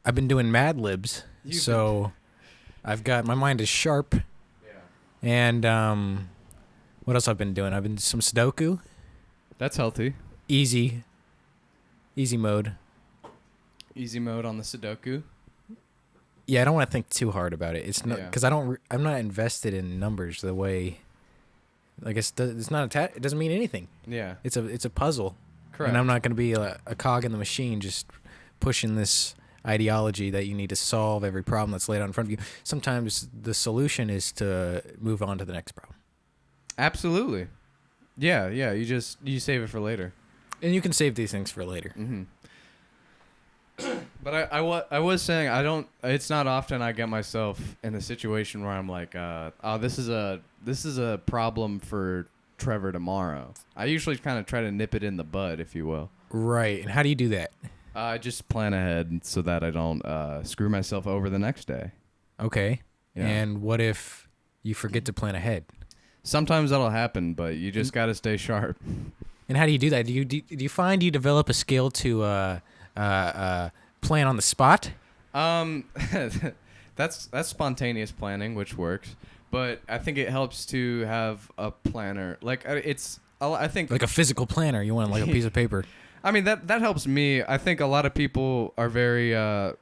I've been doing Mad Libs, so I've got my mind is sharp. Yeah. And what else I've been doing? I've been some Sudoku. That's healthy. Easy mode. Easy mode on the Sudoku. Yeah, I don't want to think too hard about it. It's not because I'm not invested in numbers the way. Like it's not it doesn't mean anything. Yeah. It's a puzzle. Correct. And I'm not going to be a cog in the machine just pushing this ideology that you need to solve every problem that's laid out in front of you. Sometimes the solution is to move on to the next problem. Absolutely. Yeah. You save it for later. And you can save these things for later. Mm-hmm. But I was saying it's not often I get myself in a situation where I'm like, this is a problem for Trevor tomorrow. I usually kind of try to nip it in the bud, if you will. Right. And how do you do that? I just plan ahead so that I don't screw myself over the next day. Okay. Yeah. And what if you forget to plan ahead? Sometimes that'll happen, but you just got to stay sharp. And how do you do that? Do you find you develop a skill to plan on the spot? That's spontaneous planning, which works. But I think it helps to have a planner. Like I think like a physical planner. You want like a piece of paper. I mean that helps me. I think a lot of people are very. I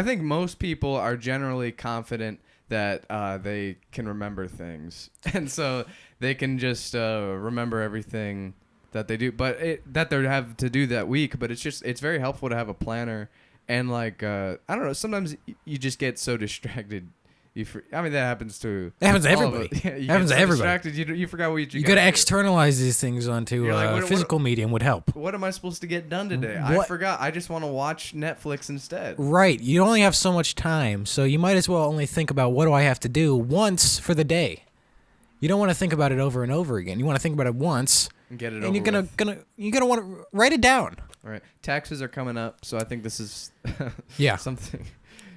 think most people are generally confident that they can remember things, and so they can just remember everything that they do. But that they have to do that week. But it's very helpful to have a planner. And like I don't know. Sometimes you just get so distracted. I mean, that happens to. It happens to everybody. Yeah, it happens to everybody. Distracted, you forgot what you got to externalize these things onto physical medium would help. What am I supposed to get done today? I forgot. I just want to watch Netflix instead. Right. You only have so much time, so you might as well only think about what do I have to do once for the day. You don't want to think about it over and over again. You want to think about it once and get it over. And you're gonna want to write it down. All right. Taxes are coming up, so I think this is something.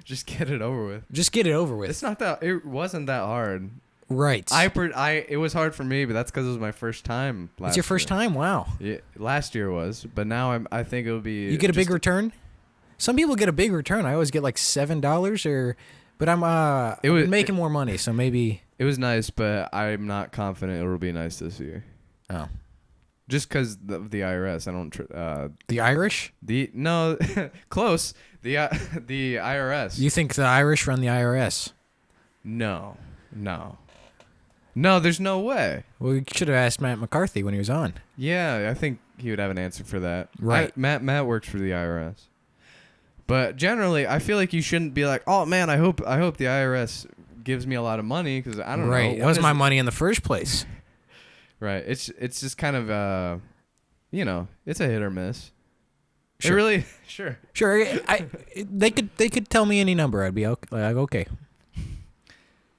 Just get it over with. Just get it over with. It's not that. It wasn't that hard. Right. It was hard for me, but that's because it was my first time. It's your first time. Wow. Yeah, last year was, but now I think it'll be. You get a big return. Some people get a big return. I always get like $7 but I'm making more money, so maybe. It was nice, but I'm not confident it'll be nice this year. Oh. Just because of the IRS, I don't. The Irish? No, close. The IRS. You think the Irish run the IRS? No. There's no way. Well, we should have asked Matt McCarthy when he was on. Yeah, I think he would have an answer for that. Right. Matt works for the IRS. But generally, I feel like you shouldn't be like, oh man, I hope the IRS gives me a lot of money because I don't know. Right. That was my money in the first place. Right. It's just kind of it's a hit or miss. Sure. It really sure. They could tell me any number. I'd be okay.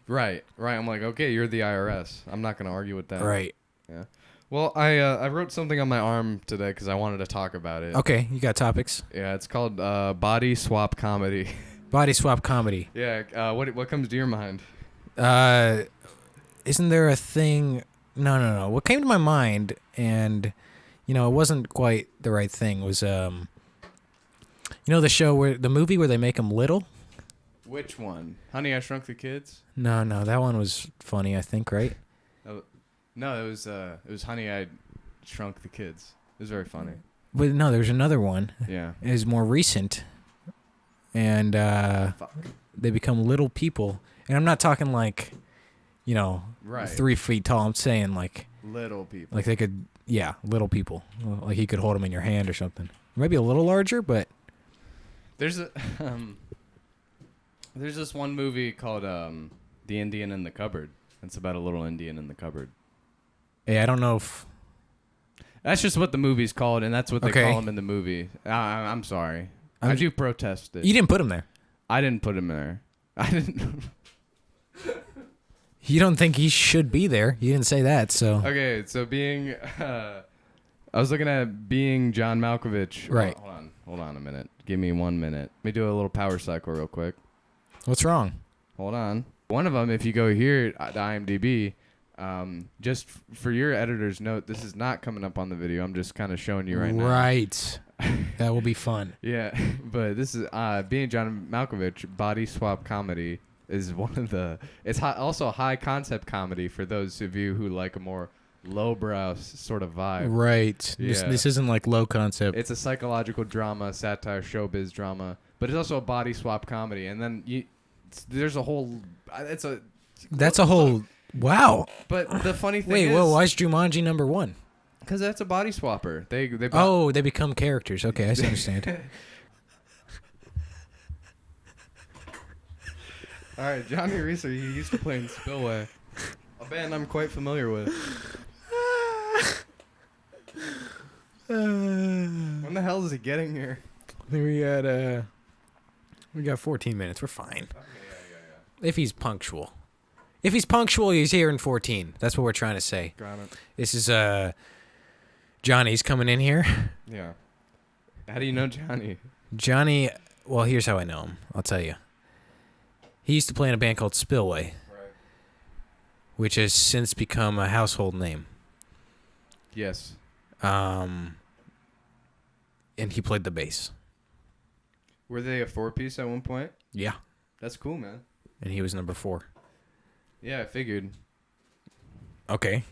Right. I'm like, okay, you're the IRS. I'm not gonna argue with that. Right. Yeah. Well, I wrote something on my arm today because I wanted to talk about it. Okay, you got topics. Yeah, it's called body swap comedy. Body swap comedy. Yeah. What comes to your mind? Isn't there a thing? No. What came to my mind, and it wasn't quite the right thing. Was the show the movie where they make them little? Which one? Honey, I Shrunk the Kids? No, that one was funny. I think, right? No, it was Honey, I Shrunk the Kids. It was very funny. But no, there's another one. Yeah. It is more recent, and they become little people, and I'm not talking like, right. 3 feet tall. I'm saying like little people. Like they could, little people. Like you could hold them in your hand or something. Maybe a little larger, but there's this one movie called The Indian in the Cupboard. It's about a little Indian in the cupboard. Hey, I don't know if that's just what the movie's called, and that's what they call him in the movie. I'm sorry. I do protest it. You didn't put him there. I didn't put him there. I didn't. You don't think he should be there. You didn't say that, so. Okay, so being... I was looking at being John Malkovich. Right. Hold on a minute. Give me 1 minute. Let me do a little power cycle real quick. What's wrong? Hold on. One of them, if you go here at IMDb, just for your editor's note, this is not coming up on the video. I'm just kind of showing you right now. Right. That will be fun. Yeah, but this is being John Malkovich. Body swap comedy is one of the. It's also a high concept comedy for those of you who like a more lowbrow sort of vibe. Right. Yeah. This isn't like low concept. It's a psychological drama, satire, showbiz drama, but it's also a body swap comedy. And then there's a whole. That's a whole. Wow. But the funny thing Wait, is, whoa, why is Jumanji number 1? Because that's a body swapper. They they become characters. Okay, I understand. All right, Jonny Rieser, he used to play in Spillway, a band I'm quite familiar with. When the hell is he getting here? We got 14 minutes. We're fine. If he's punctual. If he's punctual, he's here in 14. That's what we're trying to say. Got it. This is Johnny's coming in here. Yeah. How do you know Johnny? Johnny, well, here's how I know him. I'll tell you. He used to play in a band called Spillway, Right. which has since become a household name. Yes. And he played the bass. Were they a 4-piece at one point? Yeah. That's cool, man. And he was number 4. Yeah, I figured. Okay.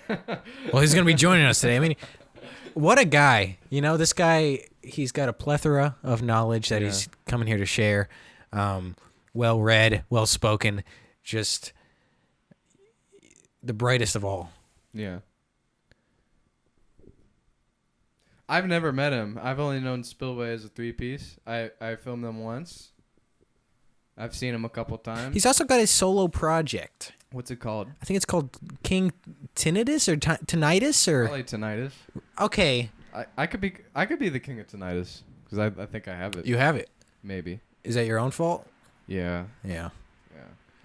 Well, he's going to be joining us today. I mean, what a guy. You know, this guy, he's got a plethora of knowledge that he's coming here to share. Well-read, well-spoken, just the brightest of all. Yeah. I've never met him. I've only known Spillway as a 3-piece. I filmed them once. I've seen him a couple times. He's also got his solo project. What's it called? I think it's called King Tinnitus or Tinnitus or. Probably Tinnitus. Okay. I could be the king of Tinnitus because I think I have it. You have it. Maybe. Is that your own fault? Yeah. Yeah.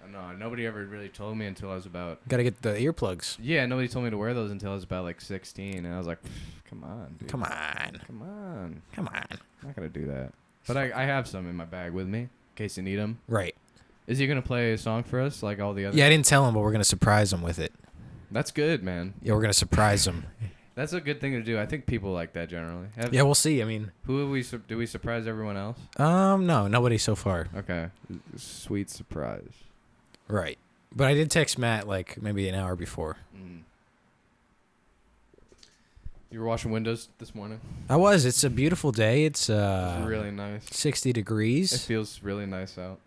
I know. Nobody ever really told me until I was about. Got to get the earplugs. Yeah, nobody told me to wear those until I was about like 16, and I was like, come on, dude. Come on. Come on. Come on. I'm not gonna do that. But I have some in my bag with me in case you need them. Right. Is he gonna play a song for us like all the others? Yeah, I didn't tell him, but we're gonna surprise him with it. That's good, man. Yeah, we're gonna surprise him. That's a good thing to do. I think people like that generally. Yeah, we'll see. I mean, who do we surprise everyone else? No, nobody so far. Okay, sweet surprise. Right, but I did text Matt like maybe an hour before. You were washing windows this morning. I was. It's a beautiful day. It's really nice. 60 degrees. It feels really nice out.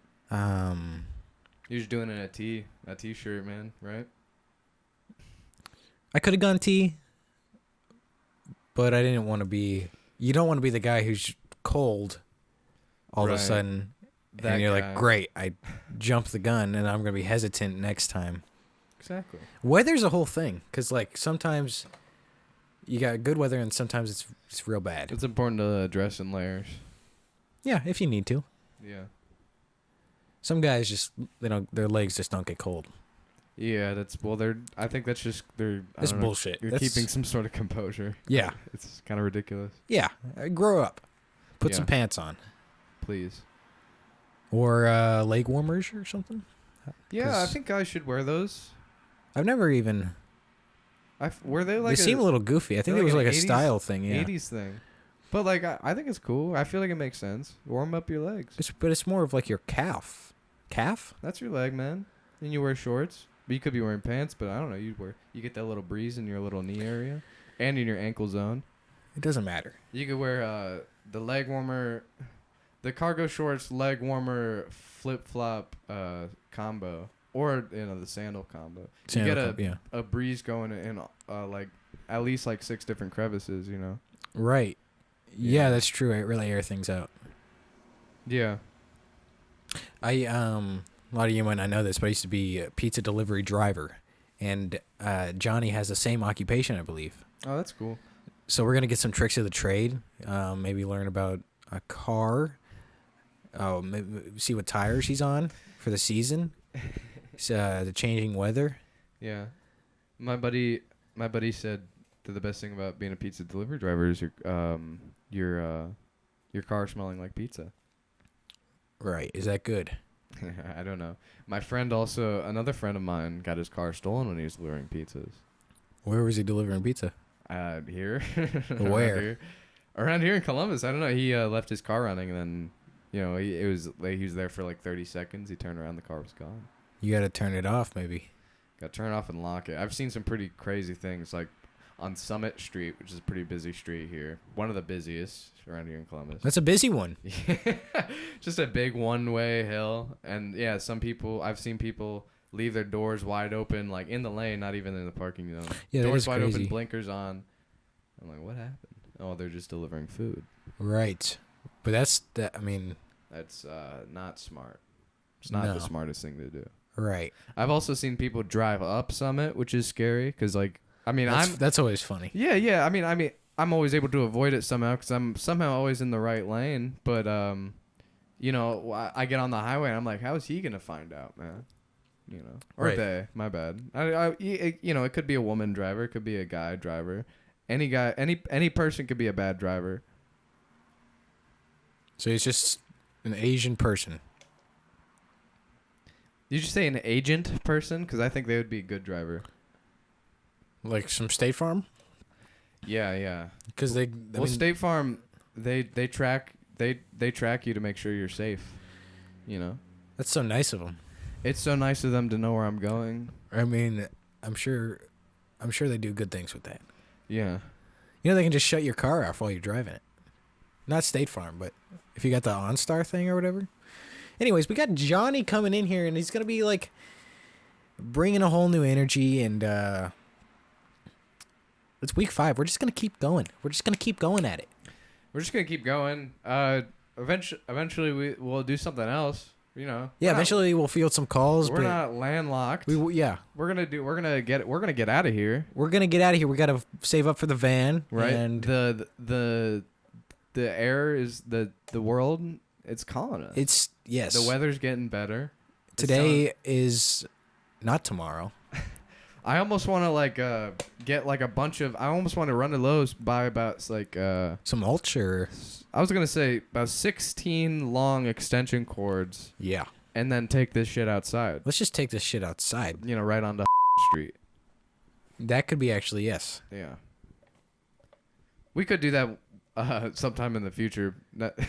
You're just doing it in a t-shirt, man, right? I could have gone tee, but I didn't want to be. You don't want to be the guy who's cold all of a sudden, and you're like, great, I jumped the gun, and I'm gonna be hesitant next time. Exactly. Weather's a whole thing, cause like sometimes you got good weather, and sometimes it's real bad. It's important to dress in layers. Yeah, if you need to. Yeah. Some guys just their legs just don't get cold. Yeah, I think that's just It's bullshit. You're keeping some sort of composure. Yeah. It's kind of ridiculous. Yeah, grow up. Put some pants on. Please. Or leg warmers or something. Yeah, I think guys should wear those. I've never even. Were they like? They seem a little goofy. I think it was like a 80s, style thing. Yeah. 80s thing. But like, I think it's cool. I feel like it makes sense. Warm up your legs. But it's more of like your calf. Calf? That's your leg, man. And you wear shorts. But you could be wearing pants, but I don't know. You get that little breeze in your little knee area, and in your ankle zone. It doesn't matter. You could wear the leg warmer, the cargo shorts leg warmer flip flop combo, or the sandal combo. You get a breeze going in like at least like 6 different crevices. Right. Yeah, that's true. It really air things out. Yeah. A lot of you might not know this, but I used to be a pizza delivery driver, and Johnny has the same occupation, I believe. Oh, that's cool. So we're gonna get some tricks of the trade. Maybe learn about a car. Oh, maybe see what tires he's on for the season. The changing weather. Yeah, my buddy said that the best thing about being a pizza delivery driver is your car smelling like pizza. Right? Is that good? I don't know. My friend another friend of mine got his car stolen when he was delivering pizzas. Where was he delivering pizza? Here. Where? Around here in Columbus, I don't know. He left his car running, and then, he was there for like 30 seconds. He turned around, the car was gone. You got to turn it off, maybe. Got to turn it off and lock it. I've seen some pretty crazy things, like on Summit Street, which is a pretty busy street here. One of the busiest around here in Columbus. That's a busy one. Just a big one-way hill. And, yeah, I've seen people leave their doors wide open, like in the lane, not even in the parking zone. Yeah, doors that wide is crazy. open, blinkers on. I'm like, what happened? Oh, they're just delivering food. Right. But that's not smart. It's not the smartest thing to do. Right. I've also seen people drive up Summit, which is scary because, like, that's always funny. Yeah. I mean, I'm always able to avoid it somehow because I'm somehow always in the right lane. But I get on the highway and I'm like, how is he gonna find out, man? Or right. they. My bad. It could be a woman driver, it could be a guy driver. Any person could be a bad driver. So he's just an Asian person. Did you say an agent person? Because I think they would be a good driver. Like some State Farm? Yeah. Because State Farm, they track you to make sure you're safe. That's so nice of them. It's so nice of them to know where I'm going. I mean, I'm sure they do good things with that. Yeah. They can just shut your car off while you're driving it. Not State Farm, but if you got the OnStar thing or whatever. Anyways, we got Johnny coming in here, and he's going to be, like, bringing a whole new energy, and it's week 5. We're just going to keep going. We're just going to keep going at it. We're just going to keep going. Eventually we'll do something else, Yeah, eventually we'll field some calls. We're not landlocked. We're gonna get out of here. We're gonna get out of here. We gotta save up for the van, right? And the air is the world. It's calling us. It's yes. The weather's getting better. Today is not tomorrow. I almost want to get like a bunch of. I almost want to run to Lowe's, buy about some mulch or. I was gonna say about 16 long extension cords. Yeah. And then take this shit outside. Let's just take this shit outside. Right onto street. That could be actually yes. Yeah. We could do that sometime in the future.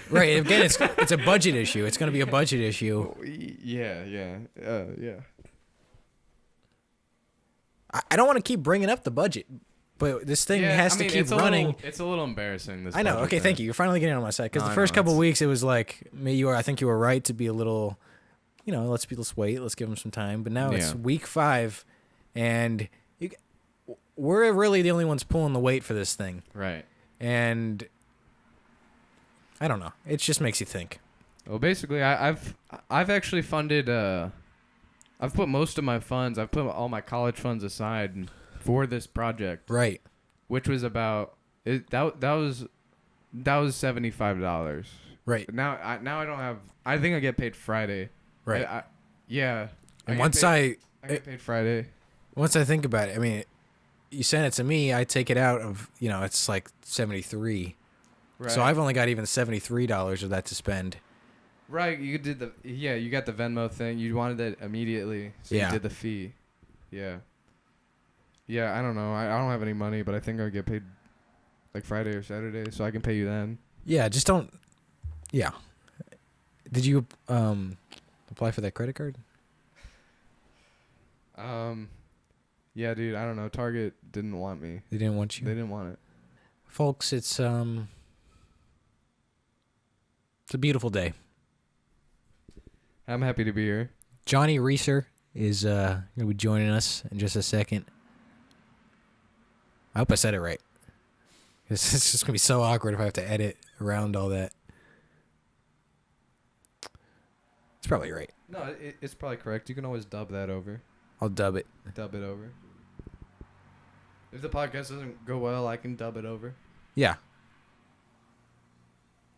Right. Again, it's a budget issue. It's gonna be a budget issue. Yeah. I don't want to keep bringing up the budget, but this thing has to keep running. It's a little embarrassing. This I know. Okay, thank you. You're finally getting on my side because the first couple of weeks it was like I think you were right to be a little, let's wait, let's give them some time. But now it's week 5, and we're really the only ones pulling the weight for this thing. Right. And I don't know. It just makes you think. Well, basically, I've actually funded. I've put most of my funds. I've put all my college funds aside for this project. Right. Which was about that was $75. Right. Now I don't have. I think I get paid Friday. Right. Yeah. And I get paid Friday. Once I think about it, I mean, you send it to me, I take it out of it's like 73. Right. So I've only got even $73 of that to spend. Right, you got the Venmo thing. You wanted it immediately, so you did the fee. Yeah. Yeah, I don't know. I don't have any money, but I think I'll get paid like Friday or Saturday, so I can pay you then. Yeah, just don't. Yeah. Did you apply for that credit card? Yeah, dude. I don't know. Target didn't want me. They didn't want you. They didn't want it. Folks, it's a beautiful day. I'm happy to be here. Jonny Rieser is going to be joining us in just a second. I hope I said it right. It's just going to be so awkward if I have to edit around all that. It's probably right. No, it's probably correct. You can always dub that over. I'll dub it. Dub it over. If the podcast doesn't go well, I can dub it over. Yeah.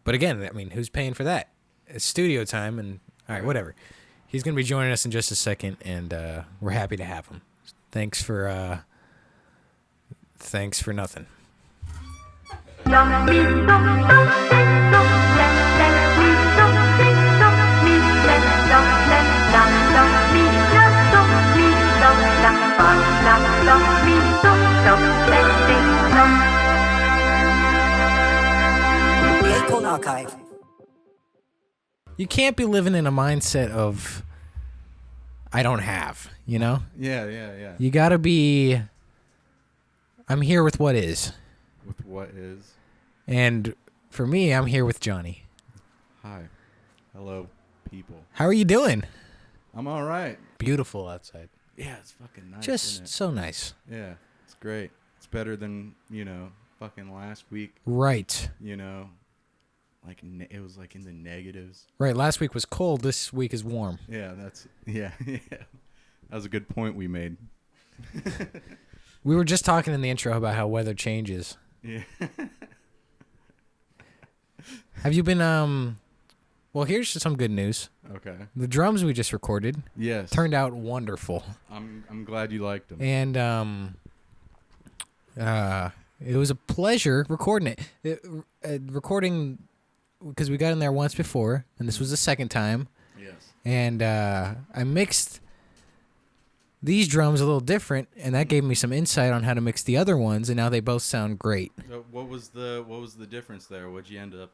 But again, I mean, who's paying for that? It's studio time, and all right, whatever. He's going to be joining us in just a second, and we're happy to have him. Thanks for nothing. can't be living in a mindset of I don't have, you know? Yeah. You got to be I'm here with what is. With what is. And for me, I'm here with Jonny. Hi. Hello, people. How are you doing? I'm all right. Beautiful outside. Yeah, it's fucking nice. Just so nice. Yeah, it's great. It's better than, fucking last week. Right. Like it was like in the negatives. Right. Last week was cold. This week is warm. Yeah, yeah. That was a good point we made. We were just talking in the intro about how weather changes. Yeah. Have you been, well, here's some good news. Okay. The drums we just recorded turned out wonderful. I'm glad you liked them. And, it was a pleasure recording it. Recording, because we got in there once before, and this was the second time. Yes. And, I mixed these drums a little different, and that gave me some insight on how to mix the other ones, and now they both sound great. So what was the difference there? What'd you end up?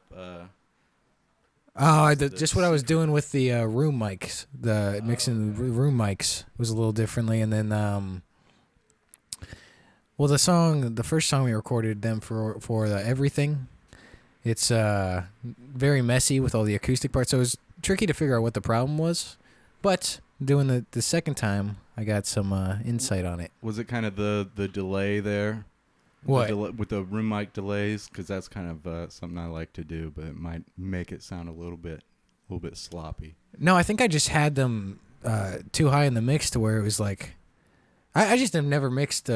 Just what I was doing with the room mics, mixing the room mics was a little differently, and then the first song we recorded them for the Everything, it's very messy with all the acoustic parts, so it was tricky to figure out what the problem was, but doing the second time, I got some insight on it. Was it kind of the delay there? What? With the room mic delays? Because that's kind of something I like to do, but it might make it sound a little bit sloppy. No, I think I just had them too high in the mix to where it was like, I just have never mixed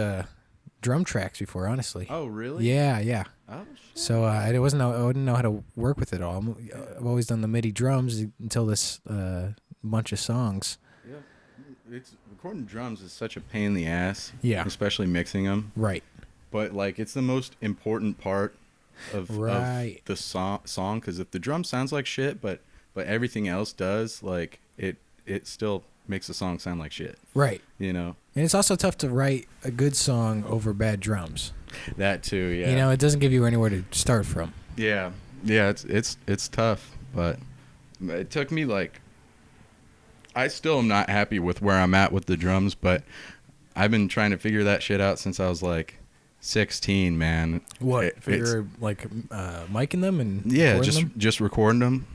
drum tracks before, honestly. Oh, really? Yeah. Oh, shit. So I wouldn't know how to work with it all. I've always done the MIDI drums until this bunch of songs. Yeah, recording drums is such a pain in the ass. Yeah, especially mixing them. Right. But like, it's the most important part of the song, because if the drum sounds like shit, but everything else does, like it still makes the song sound like shit. Right. And it's also tough to write a good song over bad drums. That too, yeah. It doesn't give you anywhere to start from. Yeah, it's tough, but it took me like. I still am not happy with where I'm at with the drums, but I've been trying to figure that shit out since I was like 16, man. What? Figure like micing them and just recording them.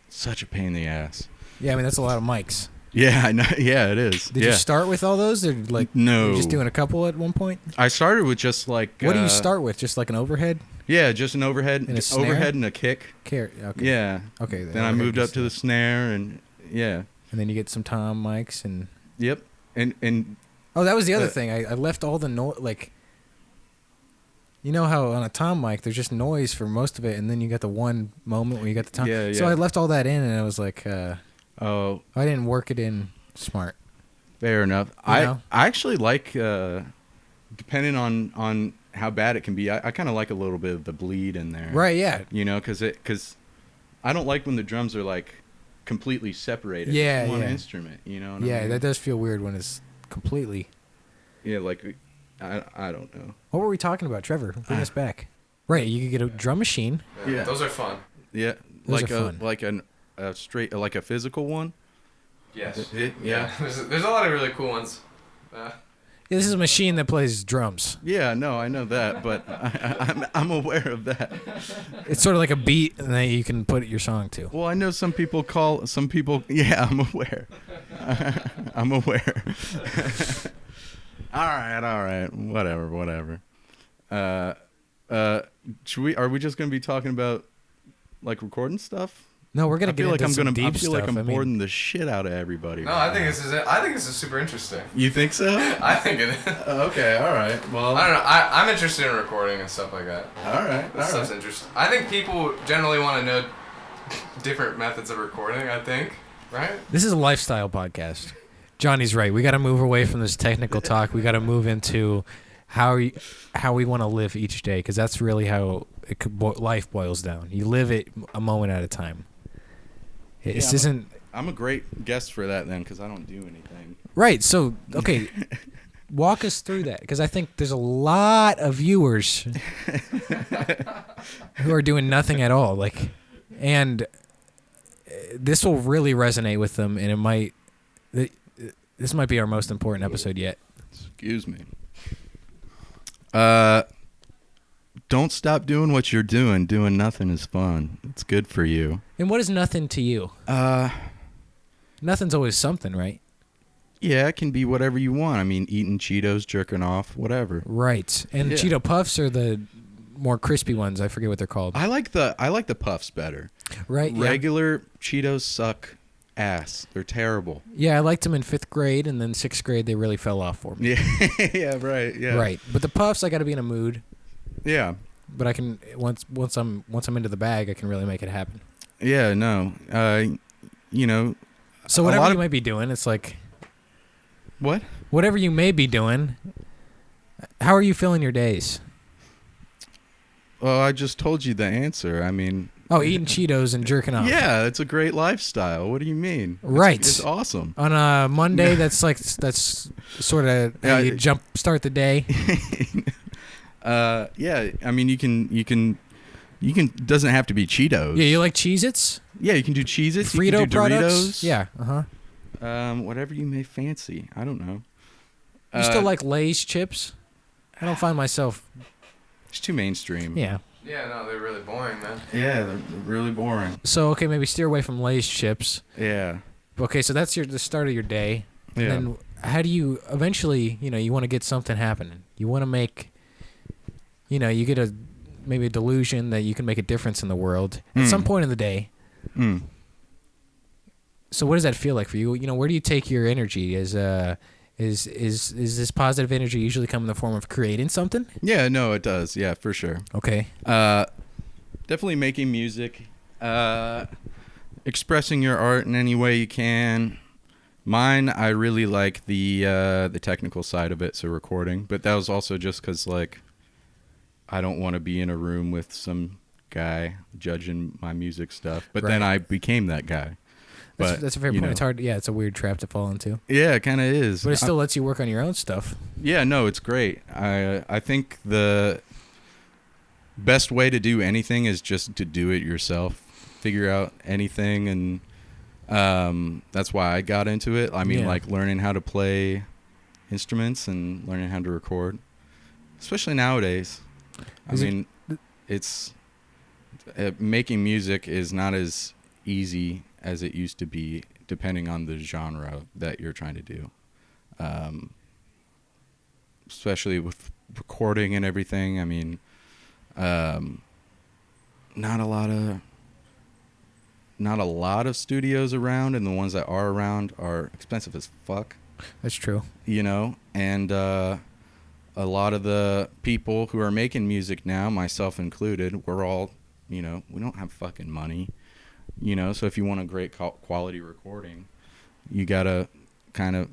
Such a pain in the ass. Yeah, I mean that's a lot of mics. Yeah, I know. Yeah, it is. Did you start with all those? Or like no, you're just doing a couple at one point? I started with just like. What do you start with? Just like an overhead? Yeah, just an overhead, and a snare? Overhead and a kick. Okay. Yeah. Okay. Then I moved up to the snare and yeah. And then you get some tom mics and. Yep. And. Oh, that was the other thing. I left all the noise like. You know how on a tom mic there's just noise for most of it, and then you got the one moment where you got the tom. Yeah. So I left all that in, and I was like, I didn't work it in smart. Fair enough. I actually like, depending on how bad it can be, I kind of like a little bit of the bleed in there. Right. Yeah. Because I don't like when the drums are like completely separated. Yeah. From one instrument. You know. What I mean? That does feel weird when it's completely. Yeah, like. I don't know. What were we talking about, Trevor? Bring us back. Right, you could get a drum machine. Yeah, those are fun. Yeah, those are fun. like a straight like a physical one. Yes. Yeah. There's a lot of really cool ones. This is a machine that plays drums. Yeah, no, I know that, but I'm aware of that. It's sort of like a beat that you can put your song to. Well, I know some people. Yeah, I'm aware. I'm aware. All right. Whatever. Are we just gonna be talking about like recording stuff? No, we're gonna get into some deep stuff. I feel like I'm boring the shit out of everybody. No, I think this is it. I think this is super interesting. You think so? I think it is. Okay, all right. Well, I don't know. I'm interested in recording and stuff like that. All right. That stuff's interesting. I think people generally want to know different methods of recording. I think, right? This is a lifestyle podcast. Johnny's right. We got to move away from this technical talk. We got to move into how we want to live each day, because that's really how life boils down. You live it a moment at a time. This isn't. I'm a great guest for that then, because I don't do anything. Right. So okay, walk us through that, because I think there's a lot of viewers who are doing nothing at all. And this will really resonate with them, and it might. This might be our most important episode yet. Excuse me. Don't stop doing what you're doing. Doing nothing is fun. It's good for you. And what is nothing to you? Nothing's always something, right? Yeah, it can be whatever you want. I mean, eating Cheetos, jerking off, whatever. Right. And Yeah. Cheeto Puffs are the more crispy ones. I forget what they're called. I like the Puffs better. Right. Yeah. Regular Cheetos suck ass. They're terrible. Yeah, I liked them in 5th grade, and then 6th grade they really fell off for me. Yeah, yeah, right. Yeah, Right. But the Puffs, I got to be in a mood. Yeah, But I can once I'm into the bag, I can really make it happen. yeah. No, you know. So A whatever lot you of- might be doing, it's like What? whatever you may be doing. How are you filling your days? Well, I just told you the answer. I mean, Oh, eating Cheetos and jerking off. yeah, it's a great lifestyle. What do you mean? Right. It's awesome. On a Monday, that's sort of how you start the day. Yeah. I mean, you can. Doesn't have to be Cheetos. Yeah, you like Cheez-Its? Yeah, you can do Cheez-Its. You Frito can do products? Doritos. Yeah, Whatever you may fancy. I don't know. You still like Lay's chips? I don't find myself. It's too mainstream. Yeah. Yeah, no, they're really boring, man. Yeah, they're really boring. So okay, maybe steer away from Lay's chips. Yeah. Okay, so that's the start of your day. Yeah. And then how do you eventually, you want to get something happening. You want to make, you get maybe a delusion that you can make a difference in the world at some point in the day. Mm. So what does that feel like for you? Where do you take your energy? Is this positive energy usually come in the form of creating something? Yeah, no, it does. Yeah, for sure. Okay. Definitely making music. Expressing your art in any way you can. Mine, I really like the technical side of it, so recording. But that was also just because, like, I don't want to be in a room with some guy judging my music stuff. But then I became that guy. That's a fair point. It's hard. Yeah, it's a weird trap to fall into. Yeah, it kind of is. But it still lets you work on your own stuff. Yeah, no, it's great. I think the best way to do anything is just to do it yourself. Figure out anything, and that's why I got into it. I mean, like learning how to play instruments and learning how to record, especially nowadays. It's making music is not as easy as it used to be, depending on the genre that you're trying to do. Especially with recording and everything. I mean, not a lot of studios around, and the ones that are around are expensive as fuck. That's true. And a lot of the people who are making music now, myself included, we're all, we don't have fucking money. So if you want a great quality recording, you gotta kind of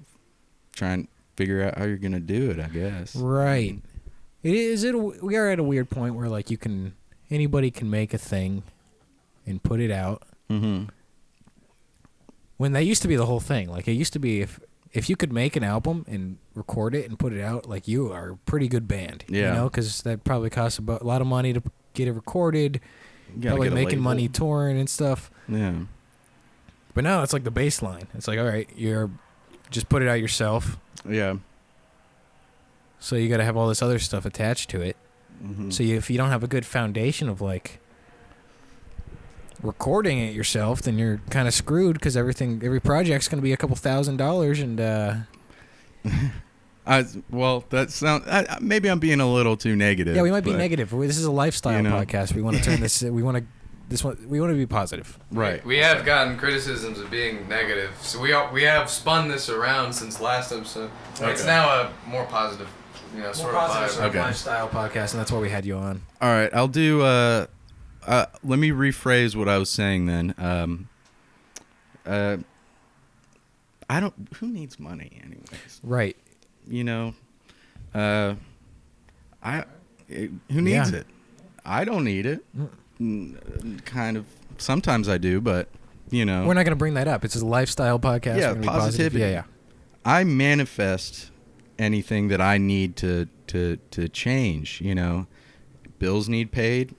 try and figure out how you're gonna do it, I guess. Right. We are at a weird point where like anybody can make a thing and put it out. Mm-hmm. When that used to be the whole thing. Like it used to be if you could make an album and record it and put it out, like you are a pretty good band. Yeah. Because that probably costs a lot of money to get it recorded. You gotta Probably get a making label. money touring and stuff. Yeah. But now it's like the baseline. It's like, all right, you're just put it out yourself. Yeah. So you got to have all this other stuff attached to it. Mm-hmm. So if you don't have a good foundation of like recording it yourself, then you're kind of screwed because every project's going to be a couple $1,000s and Well, that sounds. Maybe I'm being a little too negative. yeah, we might be negative. This is a lifestyle podcast. We want to turn this. We want to be positive. Right. We have gotten criticisms of being negative, so we have spun this around since last episode. It's now a more positive, sort of vibe. Okay. Lifestyle podcast, and that's why we had you on. All right. I'll do. Let me rephrase what I was saying then. I don't. Who needs money, anyways? Right. Who needs it? I don't need it. Kind of. Sometimes I do, but We're not going to bring that up. It's a lifestyle podcast. Yeah, We're gonna be positivity. Yeah. I manifest anything that I need to change. Bills need paid.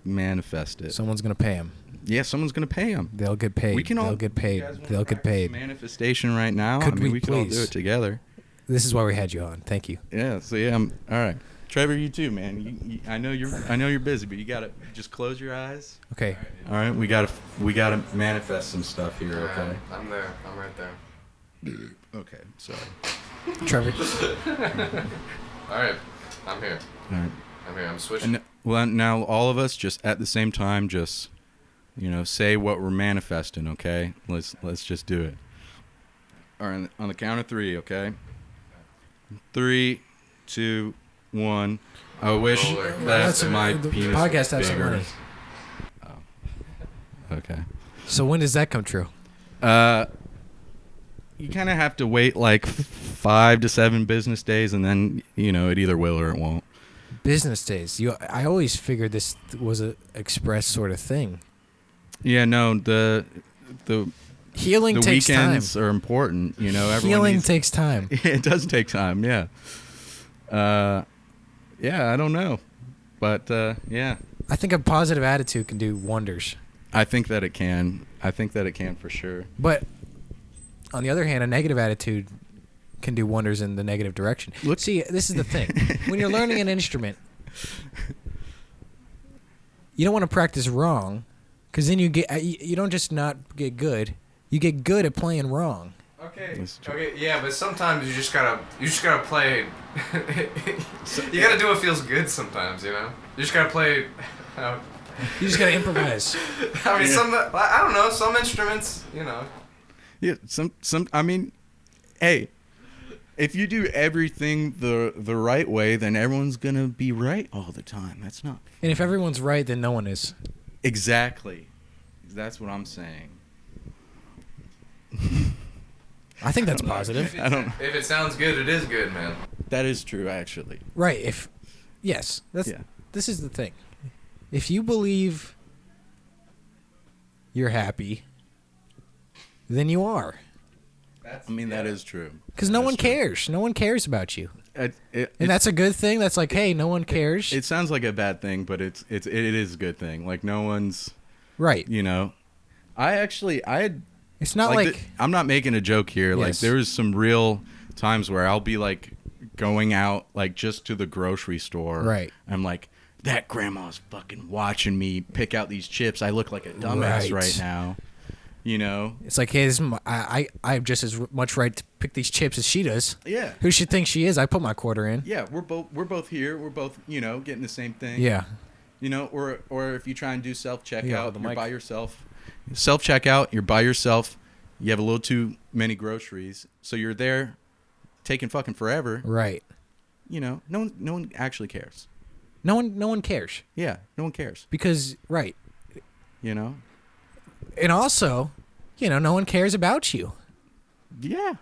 Manifest it. Someone's going to pay him. Yeah, someone's gonna pay them. They'll get paid. We can all They'll get paid. You guys wanna They'll get practice paid. Manifestation right now. Could I mean, we we can all please? do it together. This is why we had you on. Thank you. Yeah. So yeah, all right. Trevor, you too, man. I know you're busy, but you gotta just close your eyes. Okay. All right, we gotta manifest some stuff here. Okay. I'm there. I'm right there. Okay. Sorry. Trevor. All right. I'm here. All right. I'm here. I'm switching. And well, now all of us just at the same time, just say what we're manifesting. Okay. Let's just do it. All right. On the count of 3. Okay. 3, 2, 1. I wish that's my the penis. podcast has some bigger. money. Oh. Okay. So when does that come true? You kind of have to wait like 5 to 7 business days, and then it either will or it won't. Business days. I always figured this was a express sort of thing. Yeah, no, the Healing the takes time. weekends are important. Everyone Healing needs, takes time. it does take time. Yeah. Yeah, I don't know, but yeah. I think a positive attitude can do wonders. I think that it can. I think that it can for sure. But on the other hand, a negative attitude can do wonders in the negative direction. See, this is the thing. When you're learning an instrument, you don't want to practice wrong, because then you don't just not get good. You get good at playing wrong. Okay. Okay. Yeah, but sometimes you just gotta play. You gotta do what feels good sometimes. You just gotta play. You just gotta improvise. I mean, I don't know. Some instruments, Yeah. Some. I mean, hey. If you do everything the right way, then everyone's gonna be right all the time. That's not. And if everyone's right, then no one is. Exactly. That's what I'm saying. I think that's positive. If it sounds good, it is good, man. That is true, actually. Right. Yes. This is the thing. If you believe you're happy, then you are. That is true. Because no one cares. No one cares about you. And that's a good thing. That's like, hey, no one cares. It sounds like a bad thing, but it is a good thing. Like no one's right. I had. It's not like I'm not making a joke here. Yes. Like there was some real times where I'll be like going out like just to the grocery store. Right. I'm like, that grandma's fucking watching me pick out these chips. I look like a dumbass right now. It's like, hey, I have just as much right to pick these chips as she does. Yeah. Who should think she is? I put my quarter in. Yeah, we're both here. We're both getting the same thing. Yeah. Or if you try and do self checkout, Yeah, you're by yourself. Self checkout, you're by yourself. You have a little too many groceries, so you're there, taking fucking forever. Right. No one actually cares. No one cares. Yeah, no one cares. Because right. And also, no one cares about you. Yeah.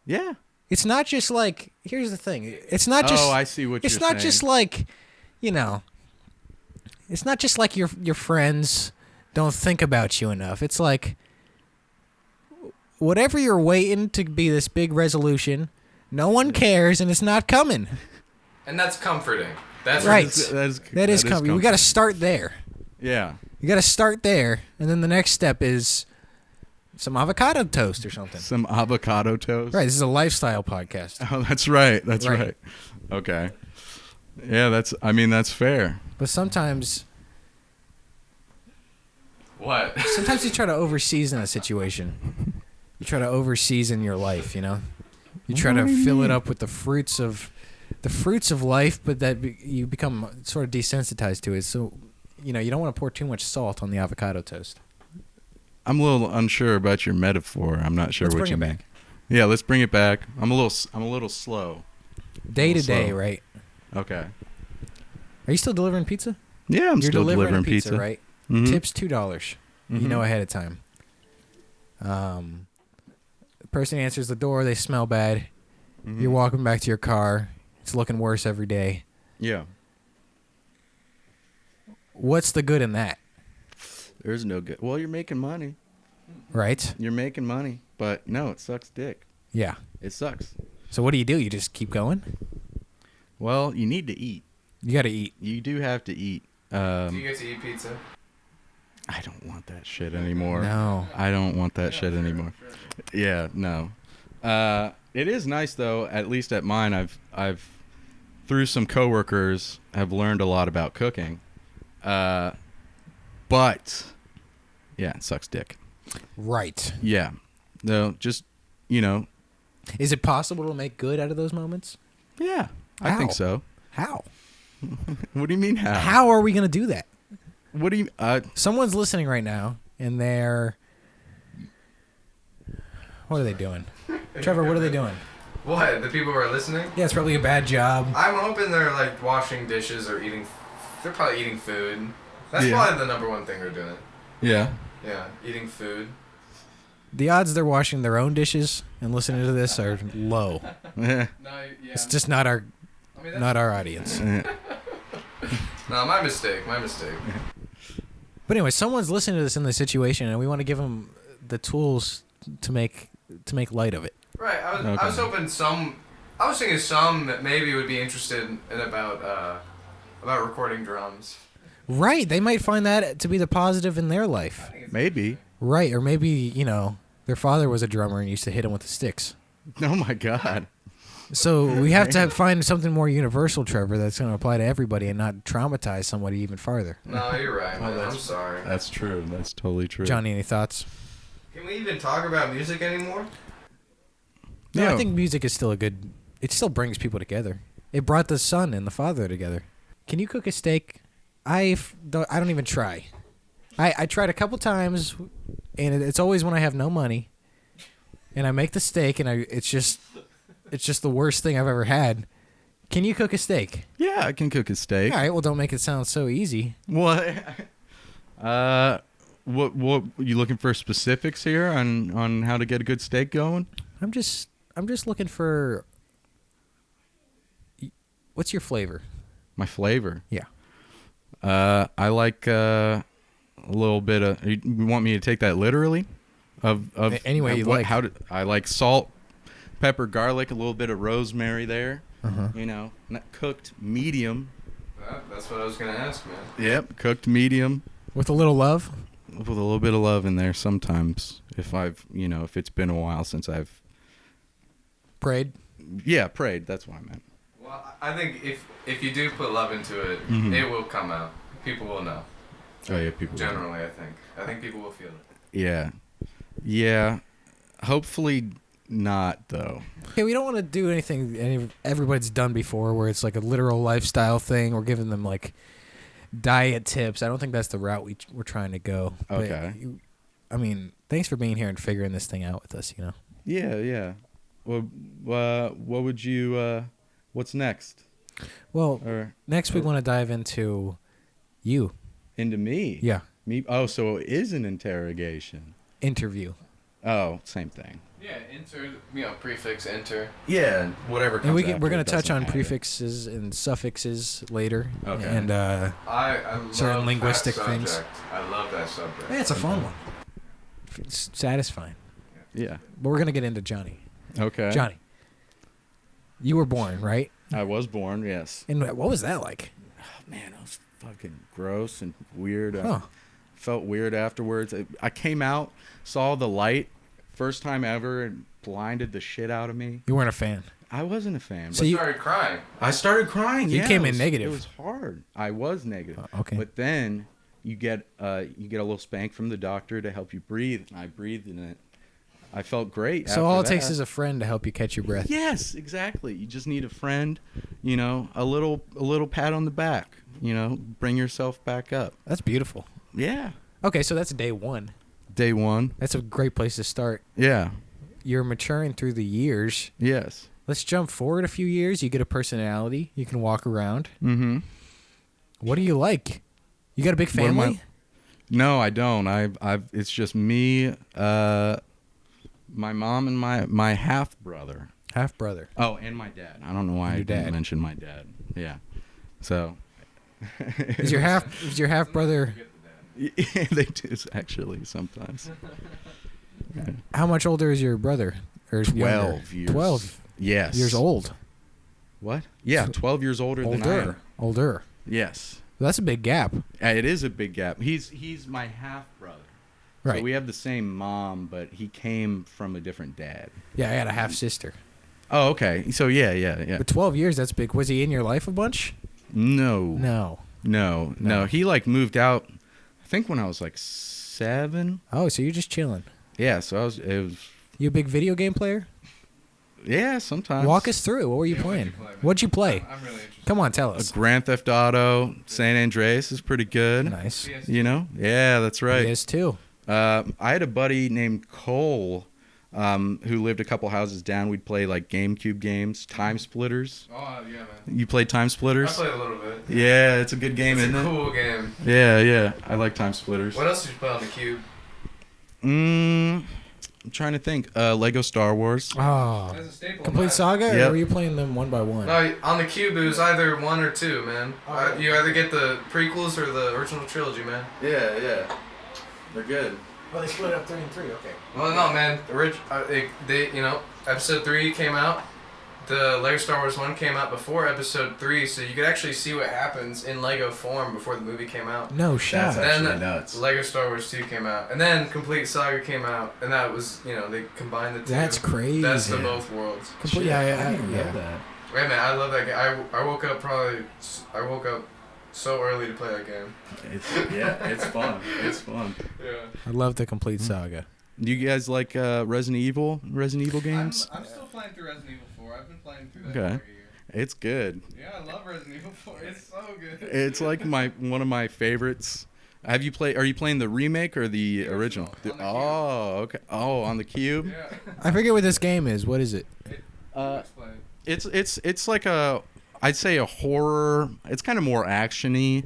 Yeah. It's not just like, here's the thing. It's not just. Oh, I see what you're saying. It's not just like, it's not just like your friends don't think about you enough. It's like, whatever you're waiting to be this big resolution, no one cares and it's not coming. And that's comforting. That's right. That is comforting. We got to start there. Yeah. You got to start there, and then the next step is some avocado toast or something. Some avocado toast. Right. This is a lifestyle podcast. Oh, that's right. That's right. Okay. Yeah, that's fair. But sometimes. What? Sometimes you try to overseason a situation. You try to overseason your life. You try to fill it up with the fruits of life, but that you become sort of desensitized to it. So. You don't want to pour too much salt on the avocado toast. I'm a little unsure about your metaphor. I'm not sure what you mean. Back. Yeah, let's bring it back. I'm a little slow. Day to day, right? Okay. Are you still delivering pizza? Yeah, I'm still delivering pizza, right? Mm-hmm. Tips $2. Mm-hmm. Ahead of time. The person answers the door. They smell bad. Mm-hmm. You're walking back to your car. It's looking worse every day. Yeah. What's the good in that? There's no good. Well, you're making money. Right? You're making money. But no, it sucks dick. Yeah. It sucks. So what do? You just keep going? Well, you need to eat. You got to eat. You do have to eat. Do you get to eat pizza? I don't want that shit anymore. No. I don't want that shit anymore. Yeah, no. It is nice though. At least at mine, I've through some coworkers have learned a lot about cooking. But yeah, it sucks dick. Right. Yeah. No, just Is it possible to make good out of those moments? Yeah, I How? think so. How? What do you mean how? How are we going to do that? What do you? Someone's listening right now, and they're... What are they doing? Trevor, what are they doing? What? The people who are listening? Yeah, it's probably a bad job. I'm hoping they're like washing dishes or eating. They're probably eating food. That's Yeah. probably the number one thing they're doing. Yeah. Yeah, eating food. The odds they're washing their own dishes and listening to this are low. Yeah. No, yeah. It's just not our audience. No, my mistake. My mistake. But anyway, someone's listening to this in this situation, and we want to give them the tools to make light of it. Right. I was hoping I was thinking some that maybe would be interested in about recording drums. Right. They might find that to be the positive in their life. Maybe. Right. Or maybe, their father was a drummer and used to hit him with the sticks. Oh my God. So we have to find something more universal, Trevor, that's going to apply to everybody and not traumatize somebody even farther. No, you're right, man. I'm sorry. That's true. That's totally true. Johnny, any thoughts? Can we even talk about music anymore? No, No. I think music is still it still brings people together. It brought the son and the father together. Can you cook a steak? I don't even try. I tried a couple times, and it's always when I have no money, and I make the steak, and it's just the worst thing I've ever had. Can you cook a steak? Yeah, I can cook a steak. All right, well, don't make it sound so easy. What? What you looking for specifics here on how to get a good steak going? I'm just looking for. What's your flavor? My flavor. Yeah. I like a little bit of. You want me to take that literally? Of Any way you what, like. How I like salt, pepper, garlic, a little bit of rosemary there. Uh-huh. Not cooked medium. That's what I was gonna ask, man. Yep, cooked medium With a little love. with a little bit of love in there. Sometimes, if if it's been a while since I've Prayed. prayed. That's what I meant. Well, I think if you do put love into it, Mhm. it will come out. People will know. Oh yeah, people. Generally, I think people will feel it. Yeah. Hopefully not though. Okay, we don't want to do anything everybody's done before, where it's like a literal lifestyle thing. We're giving them like diet tips. I don't think that's the route we're trying to go. But Okay. Thanks for being here and figuring this thing out with us. Yeah. Well, what would you? What's next? Well, Or next we want to dive into you. into me? Yeah, Me? Oh, so it is an interrogation. interview. Oh, same thing. Yeah, prefix enter. Yeah, whatever. And we're going to touch on prefixes and suffixes later. Okay. And I love certain linguistic that things. subject. I love that subject. it's a fun one. It's satisfying. Yeah. But we're going to get into Johnny. Okay. Johnny, you were born, right? I was born. Yes. And what was that like? Oh, man, it was fucking gross and weird. Huh. Felt weird afterwards. I came out, saw the light, first time ever, and blinded the shit out of me. You weren't a fan. I wasn't a fan. So But you- started crying. I started crying. You yeah, came it in was- negative. It was hard. I was negative. Okay. But then you get a little spank from the doctor to help you breathe, and I breathed in it. I felt great. So all it after takes that. is a friend to help you catch your breath. Yes, exactly. You just need a friend, a little pat on the back, bring yourself back up. That's beautiful. Yeah. Okay, so that's day one. Day one. That's a great place to start. Yeah. You're maturing through the years. Yes. Let's jump forward a few years. You get a personality. You can walk around. Mm-hmm. What do you like? You got a big What am I- family? No, I don't. I've it's just me, my mom and my half brother. Half brother. Oh, and my dad. I don't know why I Your didn't dad. mention my dad. Yeah. So. Is your half brother? Yeah, they do actually sometimes. How much older is your brother? Or is he younger? 12 years. 12 Yes. years old. What? Yeah, 12 years older than I am. Older. Yes. That's a big gap. It is a big gap. He's my half brother. Right. So we have the same mom, but he came from a different dad. Yeah, I got a half sister. Oh, okay. So yeah. But 12 years, that's big. Was he in your life a bunch? No. No. He like moved out, I think when I was like 7. Oh, so you're just chilling. Yeah. So it was. You a big video game player? Yeah, sometimes. Walk us through. What were you playing? What'd you play? I'm really interested. Come on, tell us. Grand Theft Auto, San Andreas is pretty good. Nice. You know? Yeah, that's right. Yes, too. I had a buddy named Cole who lived a couple houses down. We'd play like GameCube games, Time Splitters. Oh, yeah, man. You played Time I Splitters? played a little bit. Yeah, it's a good game, It's isn't a it? cool game. Yeah. I like Time Splitters. What else did you play on the Cube? I'm trying to think. Lego Star Wars. Oh. That's a staple. in Complete mine. Saga, Yep. or were you playing them one by one? No, on the Cube it was either 1 or 2, man. Oh. You either get the prequels or the original trilogy, man. Yeah. They're good. Well, they split up 3 and 3, okay. Well, no, man. Episode 3 came out. The Lego Star Wars 1 came out before Episode 3, so you could actually see what happens in Lego form before the movie came out. No shot. That's Then actually nuts. Lego Star Wars 2 came out, and then Complete Saga came out, and that was, they combined the two. That's crazy. Best of both worlds. Complete, Shit, yeah. I didn't know that. Wait, man, I love that game. I woke up so early to play that game. It's fun. It's fun. Yeah. I love the Complete Saga. Do you guys like Resident Evil games? I'm still playing through Resident Evil 4. I've been playing through that Okay. for like a year. It's good. Yeah, I love Resident Evil 4. It's so good. It's like one of my favorites. Are you playing the remake or the original? On the Cube. Oh, okay. Oh, on the Cube. Yeah. I forget what this game is. What is it? Explain. It's like I'd say a horror. It's kind of more actiony.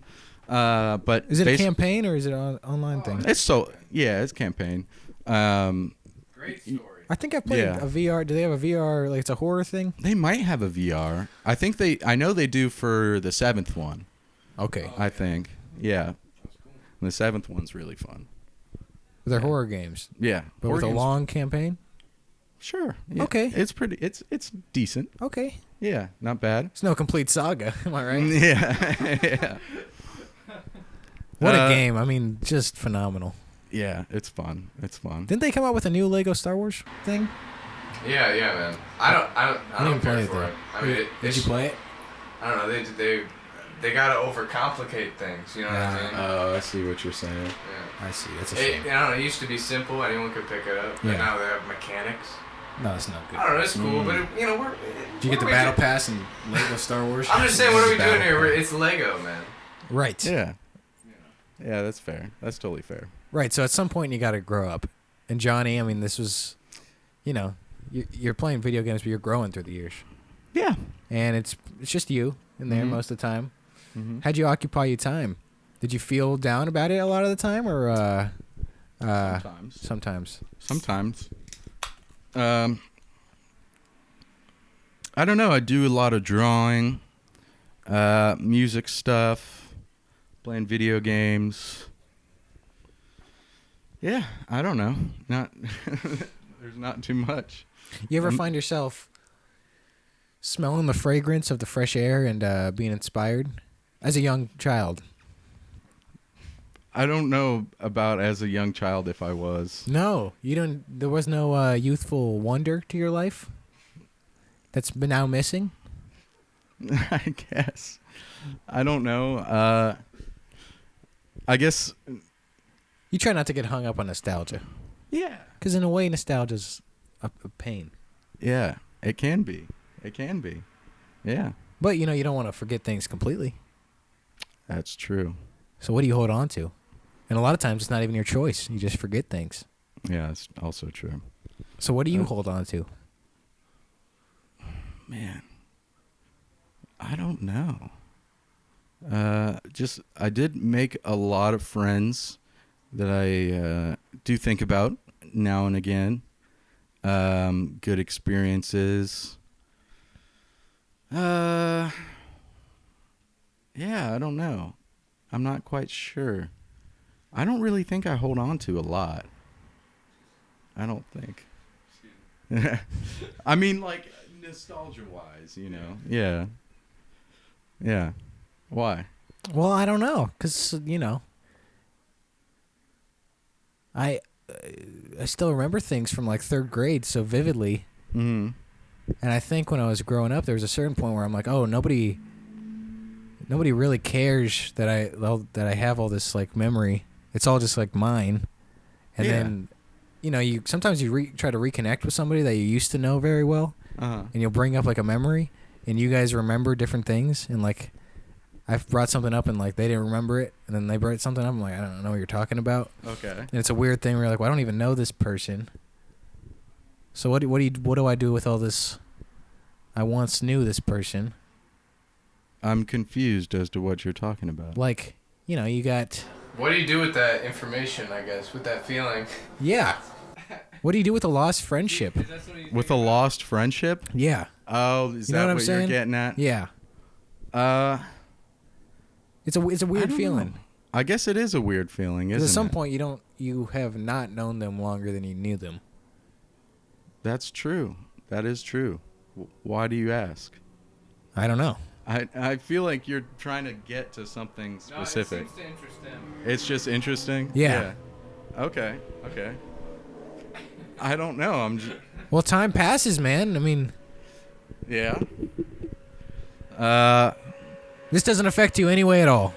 But Is it a campaign or is it an online thing? It's campaign. Great story. I think I played Yeah. a VR. Do they have a VR? Like it's a horror thing? They might have a VR. I know they do for the 7th one. Okay. I think. Yeah. And the 7th one's really fun. They're horror games, Yeah. but Horror with a games- long campaign? Sure. Yeah. Okay. It's pretty. It's decent. Okay. Yeah. Not bad. It's no Complete Saga. Am I right? Yeah. Yeah. What a game. I mean, just phenomenal. Yeah. It's fun. Didn't they come out with a new Lego Star Wars thing? Yeah, man. I don't didn't play care it, for though. it. I mean, Did you play it? I don't know. They gotta overcomplicate things. You know what I mean? Oh, I see what you're saying. Yeah. I see. That's a shame. I don't know. It used to be simple. Anyone could pick it up. But Yeah. now they have mechanics. No, it's not good. I don't know. It's cool, but we're. Did you get the battle pass in Lego Star Wars? I'm just saying, what are we doing Battle here? pass. It's Lego, man. Right. Yeah. Yeah, that's fair. That's totally fair. Right. So at some point you got to grow up. And Johnny, I mean, this was, you're playing video games, but you're growing through the years. Yeah. And it's just you in there Mhm. most of the time. Mm-hmm. How'd you occupy your time? Did you feel down about it a lot of the time, or Sometimes. sometimes? I don't know. I do a lot of drawing, music stuff, playing video games. Yeah, I don't know. Not there's not too much. You ever find yourself smelling the fragrance of the fresh air and being inspired as a young child? I don't know about as a young child if I was. No, you don't. There was no youthful wonder to your life that's been now missing. I guess. I don't know. I guess. You try not to get hung up on nostalgia, Yeah. because in a way, nostalgia's a pain. Yeah. It can be. It can be. Yeah. But you don't want to forget things completely. That's true. So what do you hold on to? And a lot of times it's not even your choice. You just forget things. Yeah, that's also true. So what do you hold on to? Man, I don't know. I did make a lot of friends that I do think about now and again. Good experiences. Yeah, I don't know. I'm not quite sure. I don't really think I hold on to a lot. I don't think. I mean, like, nostalgia-wise, Yeah. Yeah. Why? Well, I don't know, cause I still remember things from like third grade so vividly, Mm-hmm. and I think when I was growing up, there was a certain point where I'm like, oh, nobody really cares that I have all this like memory. It's all just like mine, and Yeah. then you sometimes try to reconnect with somebody that you used to know very well, Uh-huh. and you'll bring up like a memory, and you guys remember different things, and like I've brought something up and like they didn't remember it, and then they brought something up. I'm like, I don't know what you're talking about. Okay. And it's a weird thing where you're like, well, I don't even know this person. So what do I do with all this? I once knew this person. I'm confused as to what you're talking about. Like, you got What do you do with that information? I guess with that feeling. yeah. What do you do with a lost friendship? With a lost friendship? Yeah. Oh, is You know that what I'm what saying? you're getting at? Yeah. It's a I weird don't feeling. know. I guess it is a weird feeling, isn't Because at some it? point you have not known them longer than you knew them. That's true. That is true. Why do you ask? I don't know. I feel like you're trying to get to something specific. No, it seems to interest him. It's just interesting? Yeah. Okay. I don't know. I'm just... Well, time passes, man. I mean, Yeah. this doesn't affect you anyway at all.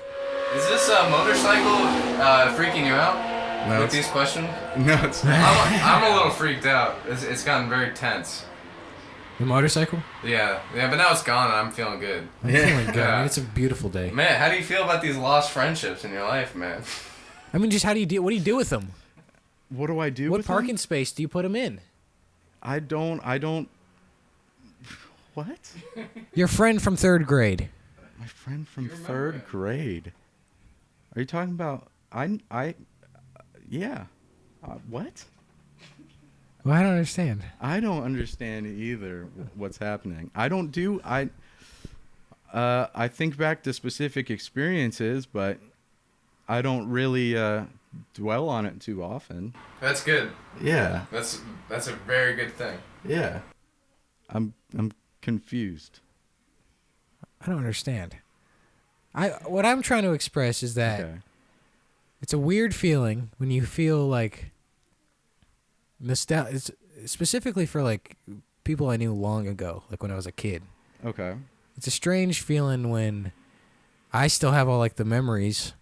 Is this motorcycle freaking you out No, with it's- these questions? No, it's not. I'm a little freaked out. It's gotten very tense. The motorcycle? Yeah, but now it's gone and I'm feeling good. I'm feeling good. I Yeah. mean, it's a beautiful day. Man, how do you feel about these lost friendships in your life, man? I mean, just what do you do with them? What do I do What with parking them? space do you put them in? I don't... What? Your friend from third grade. My friend from You remember third it. grade. Are you talking about... Yeah. What? Well, I don't understand. I don't understand either what's happening. I think back to specific experiences, but I don't really dwell on it too often. That's good. Yeah. That's a very good thing. Yeah. I'm confused. I don't understand. What I'm trying to express is that Okay. it's a weird feeling when you feel like nostalgia. It's specifically for like people I knew long ago, like when I was a kid. Okay. It's a strange feeling when I still have all like the memories,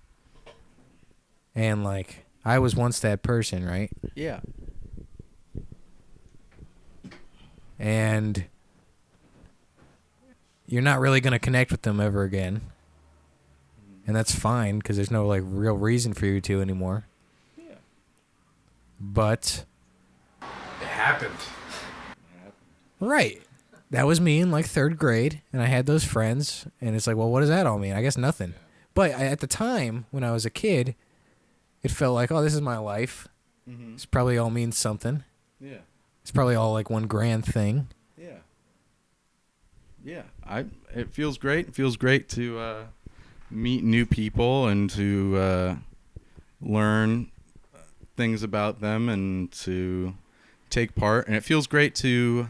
and like I was once that person, right? Yeah. And you're not really going to connect with them ever again. And that's fine because there's no like real reason for you to anymore. Yeah. But It happened. right, that was me in like third grade, and I had those friends, and it's like, well, what does that all mean? I guess nothing. But at the time when I was a kid, it felt like, oh, this is my life. Mm-hmm. This probably all means something. Yeah. It's probably all like one grand thing. Yeah. Yeah. It feels great. It feels great to meet new people and to learn things about them and to take part. And it feels great to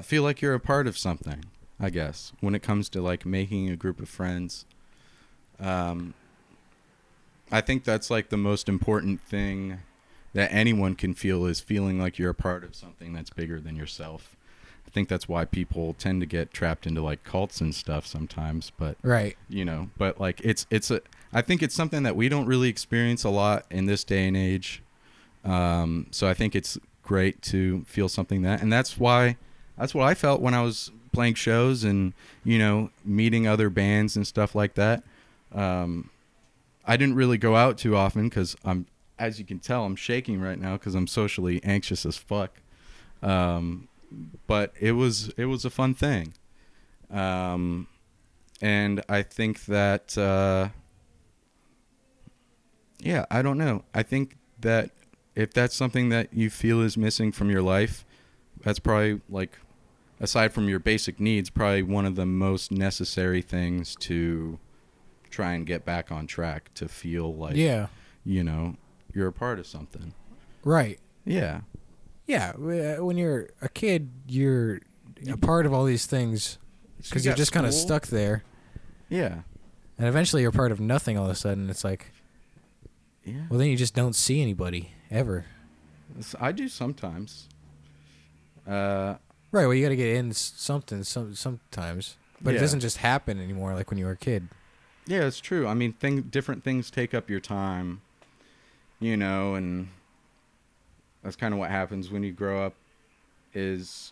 feel like you're a part of something, I guess, when it comes to like making a group of friends. I think that's like the most important thing that anyone can feel, is feeling like you're a part of something that's bigger than yourself. I think that's why people tend to get trapped into like cults and stuff sometimes, but Right. but like I think it's something that we don't really experience a lot in this day and age. So I think it's great to feel something and that's what I felt when I was playing shows and, meeting other bands and stuff like that. I didn't really go out too often because as you can tell, I'm shaking right now because I'm socially anxious as fuck. But it was a fun thing. And I think that, I don't know. I think that if that's something that you feel is missing from your life, that's probably like, aside from your basic needs, probably one of the most necessary things to try and get back on track, to feel like, Yeah. You're a part of something. Right. Yeah. Yeah. When you're a kid, you're a part of all these things because You you're got just kind of school. stuck there. Yeah. And eventually you're part of nothing all of a sudden. It's like, Yeah. well, then you just don't see anybody ever. I do sometimes. Right, well, you got to get in something sometimes. But it Yeah. doesn't just happen anymore like when you were a kid. Yeah, it's true. I mean, different things take up your time, you know, and that's kind of what happens when you grow up is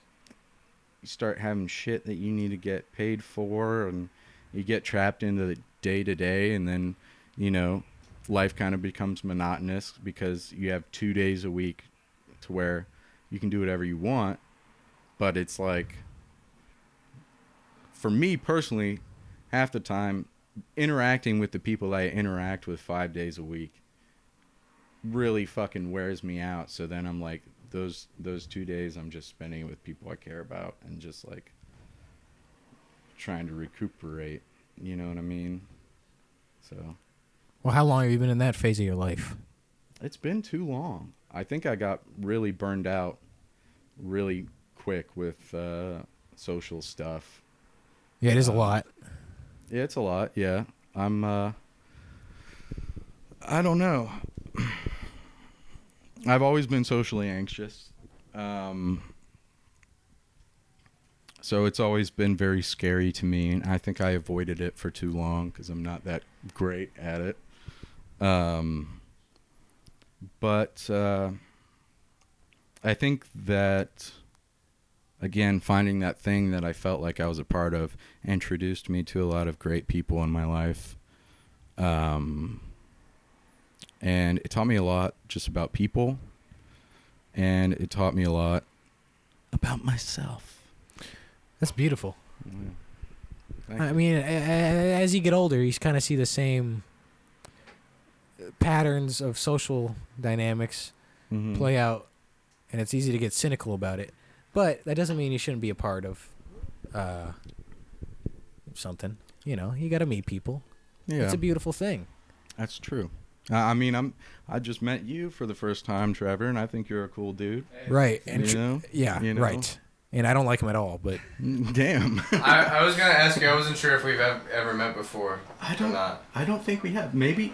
you start having shit that you need to get paid for, and you get trapped into the day-to-day, and then, you know, life kind of becomes monotonous because you have 2 days a week to where you can do whatever you want. But it's like, for me personally, half the time, interacting with the people I interact with 5 days a week really fucking wears me out. So then I'm like, those 2 days I'm just spending it with people I care about and just like trying to recuperate. You know what I mean? So Well, how long have you been in that phase of your life? it's been too long. I think I got really burned out really quick with social stuff. Yeah, it is a lot. Yeah, it's a lot. Yeah. I'm I don't know. I've always been socially anxious. So it's always been very scary to me, and I think I avoided it for too long because I'm not that great at it. But I think that, again, finding that thing that I felt like I was a part of introduced me to a lot of great people in my life. And it taught me a lot just about people, and it taught me a lot about myself. That's beautiful. Thank I you. mean, as you get older, you kind of see the same patterns of social dynamics Mhm. play out, and it's easy to get cynical about it. But that doesn't mean you shouldn't be a part of something. You know, you got to meet people. Yeah, It's a beautiful thing. that's true. I mean, I just met you for the first time, Trevor, and I think you're a cool dude. Right. And You know? yeah, You know? right. And I don't like him at all, but Damn. I was gonna ask you. I wasn't sure if we've ever met before. I Or not. I don't think we have. Maybe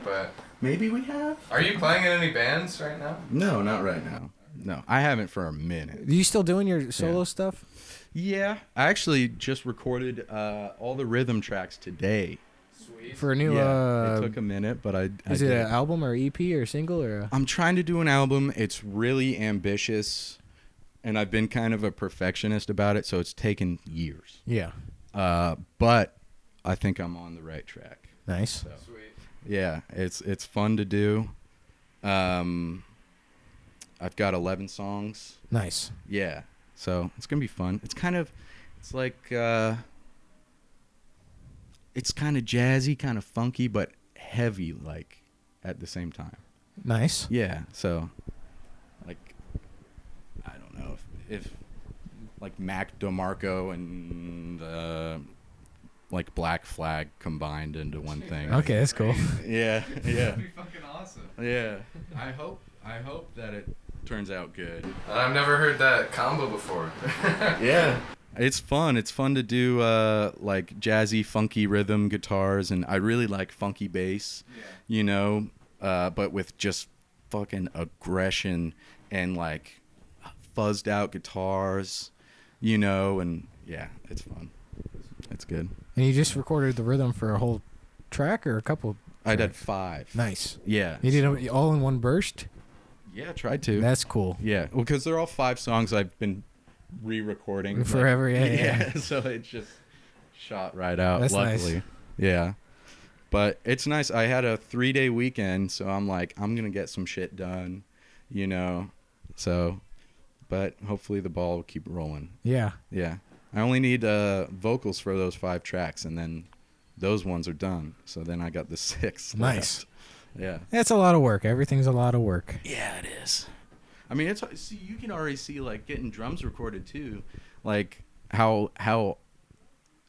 we have. Are you playing in any bands right now? No, not right now. No, I haven't for a minute. are you still doing your solo Yeah. stuff? Yeah, I actually just recorded all the rhythm tracks today. Sweet. For a new, Yeah, it took a minute, but I is did it an album or EP or single or a... I'm trying to do an album. It's really ambitious, and I've been kind of a perfectionist about it, so it's taken years. Yeah. But I think I'm on the right track. Nice. So, Sweet. yeah, it's fun to do. I've got 11 songs. Nice. Yeah, so it's gonna be fun. It's kind of jazzy, kind of funky, but heavy, like, at the same time. Nice. Yeah, so, like, I don't know if like Mac DeMarco and like Black Flag combined into one thing. Okay, that's cool. Yeah, yeah, That'd be fucking awesome. yeah. I hope that it turns out good. I've never heard that combo before. Yeah. It's fun. It's fun to do like jazzy, funky rhythm guitars, and I really like funky bass, you know, but with just fucking aggression and like fuzzed out guitars, you know, and yeah, it's fun. It's good. And you just recorded the rhythm for a whole track or a couple? I did tracks? 5. Nice. Yeah. You did it all in one burst? Yeah, tried to. That's cool. Yeah, well, because they're all 5 songs I've been re-recording Forever, like, yeah. So it just shot right out. That's luckily, nice. Yeah. But it's nice. I had a 3-day weekend, so I'm like, I'm gonna get some shit done, you know. So, but hopefully the ball will keep rolling. Yeah. Yeah. I only need vocals for those 5 tracks, and then those ones are done. So then I got the 6. Nice. left. Yeah. That's a lot of work. Everything's a lot of work. Yeah, it is. I mean, it's see, you can already see like getting drums recorded too, like how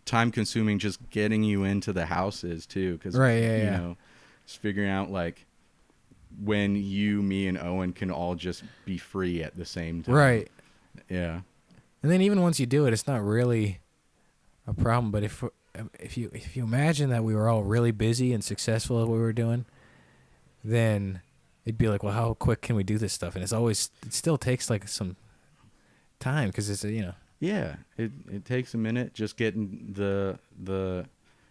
time consuming just getting you into the house is too, because Right, yeah, you yeah. know, just figuring out like when you, me, and Owen can all just be free at the same time. Right. Yeah. And then even once you do it, it's not really a problem. But if if you imagine that we were all really busy and successful at what we were doing, then it'd be like, well, how quick can we do this stuff? And it still takes like some time because it's Yeah, it takes a minute just getting the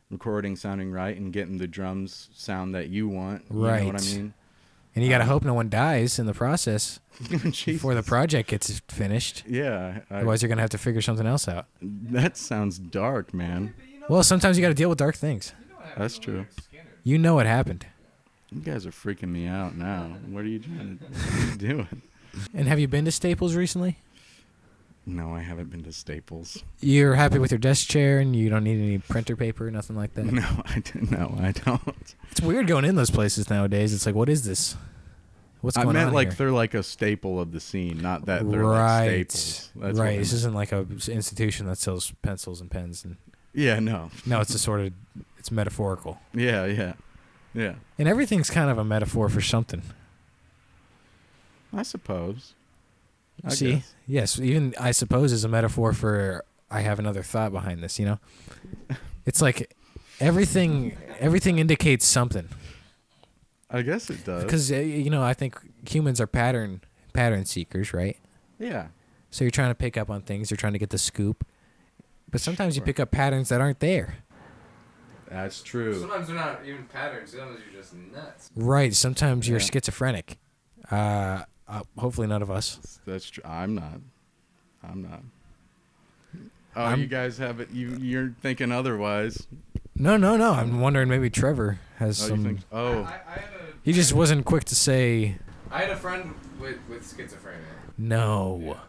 recording sounding right and getting the drums sound that you want. Right. You know what I mean? And you got to hope no one dies in the process before the project gets finished. Yeah. Otherwise, you're going to have to figure something else out. That sounds dark, man. Well, sometimes you got to deal with dark things. That's true. You know what happened. You guys are freaking me out now. What are you doing? And have you been to Staples recently? No, I haven't been to Staples. You're happy with your desk chair and you don't need any printer paper, nothing like that? No, I don't. It's weird going in those places nowadays. It's like, what is this? What's going on I meant like here? they're like a staple of the scene, not that they're right. like staples. That's right. This isn't like a institution that sells pencils and pens. Yeah, no. No, it's it's metaphorical. Yeah. And everything's kind of a metaphor for something. I suppose. I See? guess. Yes, even I suppose is a metaphor for I have another thought behind this, It's like everything indicates something. I guess it does. Because I think humans are pattern seekers, right? Yeah. So you're trying to pick up on things, you're trying to get the scoop. But sometimes you pick up patterns that aren't there. That's true. Sometimes they're not even patterns. Sometimes you're just nuts. Right. Sometimes you're Yeah. schizophrenic. Hopefully none of us. That's true. I'm not. Oh, you guys have it. You're thinking otherwise. No. I'm wondering maybe Trevor has Oh, some. you think? Oh, I had He just wasn't quick to say I had a friend with schizophrenia. no. Well,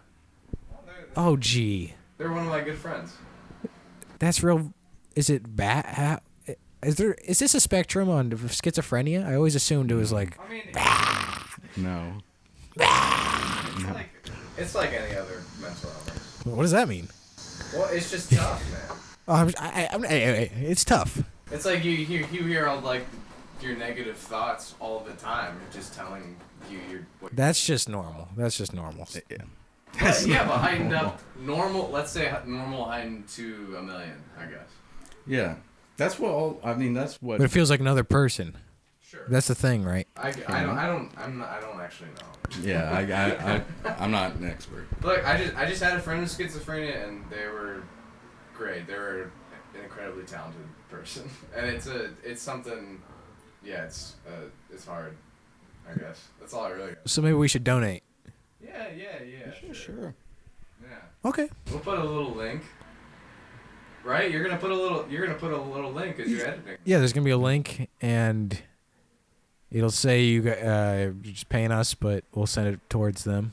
Oh, gee. they're one of my good friends. That's real. Is it bad? Is this a spectrum on schizophrenia? I always assumed it was like. I mean, no. it's like any other mental illness. What does that mean? Well, it's just tough, man. It's tough. It's like you hear all like your negative thoughts all the time, just telling you what. That's just normal. Yeah. But heightened up normal. Let's say normal heightened to 1 million, I guess. Yeah. That's what. That's what. But it feels like another person. Sure. That's the thing, right? I don't actually know. Yeah. I'm not an expert. Look, I just had a friend with schizophrenia, and they were great. They were an incredibly talented person, and it's something. Yeah, it's hard. I guess that's all I really got. So maybe we should donate. Yeah. Sure. Yeah. Okay. We'll put a little link. Right? You're gonna put a little link as you're editing. Yeah, there's gonna be a link, and it'll say you're just paying us, but we'll send it towards them.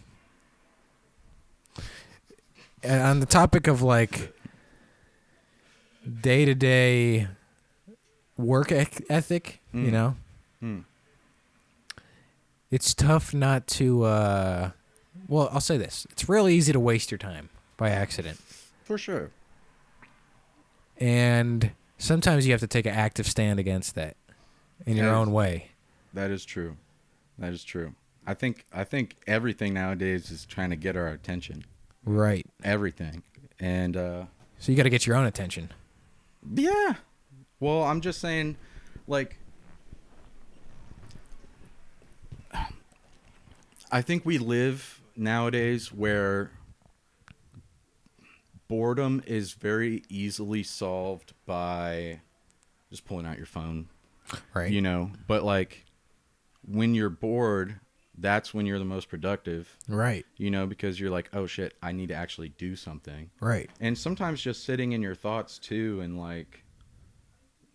And on the topic of like day-to-day work ethic, it's tough not to. Well, I'll say this: it's real easy to waste your time by accident. For sure. And sometimes you have to take an active stand against that in your own way. That is true. I think everything nowadays is trying to get our attention. Right. Everything. And So you got to get your own attention. yeah. Well, I'm just saying, like, I think we live nowadays where boredom is very easily solved by just pulling out your phone. Right. But like when you're bored, that's when you're the most productive. Right. Because you're like, oh shit, I need to actually do something. Right. And sometimes just sitting in your thoughts too, and like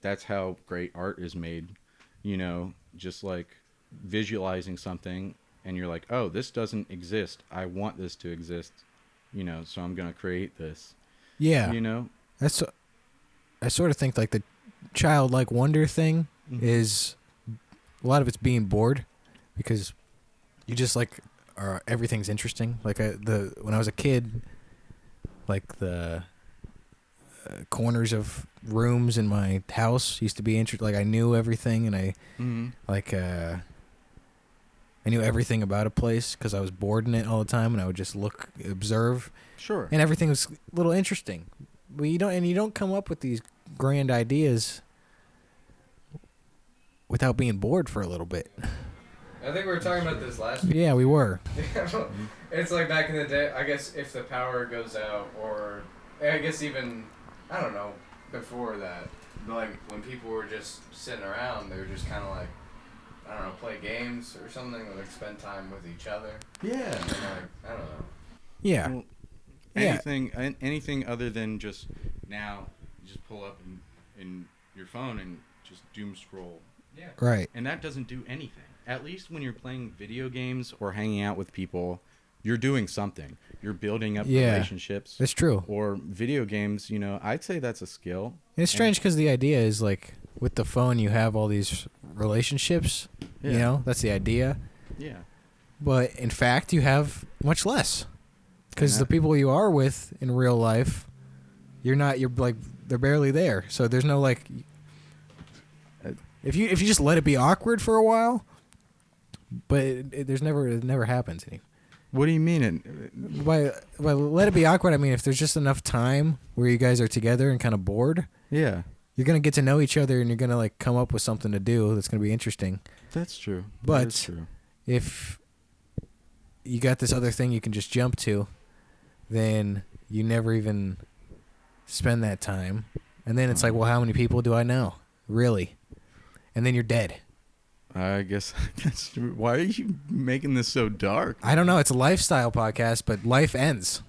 that's how great art is made. Just like visualizing something and you're like, oh, this doesn't exist. I want this to exist. So I'm gonna create this. Yeah. That's. I sort of think like the childlike wonder thing is a lot of it's being bored because you just like everything's interesting. Like when I was a kid, like the corners of rooms in my house used to be interesting. Like I knew everything, and I knew everything about a place because I was bored in it all the time, and I would just observe. Sure. And everything was a little interesting. But you don't come up with these grand ideas without being bored for a little bit. I think we were talking about this last week. Yeah, we were. It's like back in the day, I guess if the power goes out, or I guess even, I don't know, before that, but like when people were just sitting around, they were just kind of like, I don't know, play games or something, or like spend time with each other. Yeah. And like, I don't know. Yeah. Well, Yeah. anything other than just now, you just pull up in your phone and just doom scroll. Yeah. Right. And that doesn't do anything. At least when you're playing video games or hanging out with people, you're doing something. You're building up relationships. That's true. Or video games, I'd say that's a skill. And it's strange because the idea is like with the phone you have all these relationships. Yeah. That's the idea. Yeah. But in fact, you have much less because And the people you are with in real life, you're like they're barely there. So there's no like. If you just let it be awkward for a while, but it never happens anymore. What do you mean? By let it be awkward, I mean if there's just enough time where you guys are together and kind of bored, Yeah. you're gonna get to know each other and you're gonna like come up with something to do that's gonna be interesting. That's true. But that is true. if you got this other thing you can just jump to, then you never even spend that time, and then it's like, well, how many people do I know, really? And then you're dead. I guess that's true. Why are you making this so dark? I don't know. It's a lifestyle podcast, but life ends.